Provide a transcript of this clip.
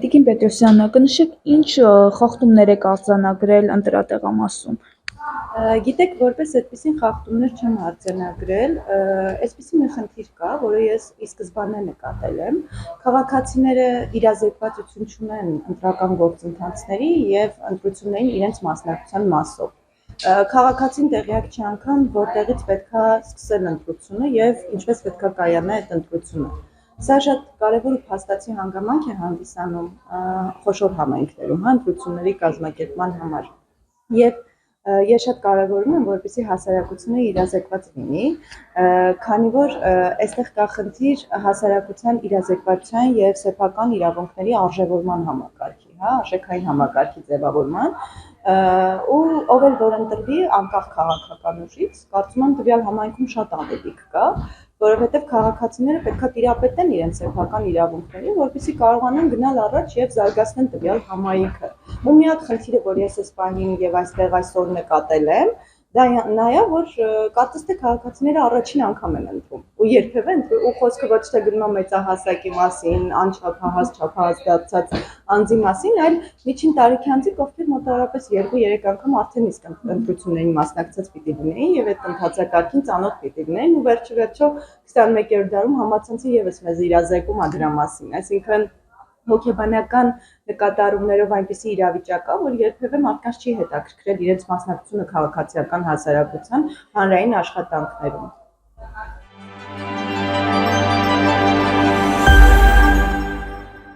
Տիկին Պետրոսյանը, կնշեք ինչ խախտումներ եք արձանագրել ընտրատեղամասում։ Գիտեք, որպես այդպիսին խախտումներ չեմ արձանագրել, այսպիսի մի խնդիր կա, որը ես ի սկզբանե նկատել եմ, քաղաքացիները իրազեկվածություն չունեն ընտրական գործընթացների եւ ընտրություններին իրենց մասնակցության մասով։ Քաղաքացին տեղյակ չի անգամ, որտեղից պետքա սկսել ընտրությունը եւ ինչպես պետքա կայանա այդ ընտրությունը։ Սա շատ կարևոր ու փաստացի հանգամանք է հանդիսանում խոշոր համայնքներում, ընտրությունների կազմակերպման համար։ Եվ ես շատ կարևորում եմ, որպեսզի հասարակությունը իրազեկված լինի, քանի որ այստեղ կա խնդիր հասարակության իրազեկվածության եւ սեփական իրավունքների արժեվորման համակարգի, արժեքային համակարգի ձևավորման, ու ով էլ որ ընտրվի անկախ քաղաքական ուժից, կարծում եմ տվյալ համայնքում շատ անելիք կա, որովհետև քաղաքացիները պետքա տիրապետեն իրենց սեփական իրավունքներին, որպեսզի կարողանան գնալ առաջ եւ զարգացնել տվյալ համայնքը։ Ու մի հատ խնդիրը, որ ես այս պահին եւ այստեղ այսօր նկատել եմ, դա նա է, որ կարծես թե քաղաքացիները առաջին անգամ են ընտրում ու երբևէ ու խոսքը ոչ թե գնում է մեծահասակի մասին, անչափահաս, չափահաս դարձած անձի մասին, այլ միջին տարիքի անձիկ, ովքեր մոտավորապես 2-3 անգամ արդեն իսկ ընտրություններին մասնակցած պիտի լինեին եւ այդ ընթացակարգին ծանոթ պիտի լինեին ու վերջիվերջո 21-րդ դարում համացանցը եւս մեզ իրազեկում է դրա մասին, այսինքն հոգեբանական նկատառումներով այնպիսի իրավիճակ կա, որ երբևէ մարդկանց չի հետաքրքրել իրենց մասնակցությունը քաղաքացիական հասարակության հանրային աշխատանքներում։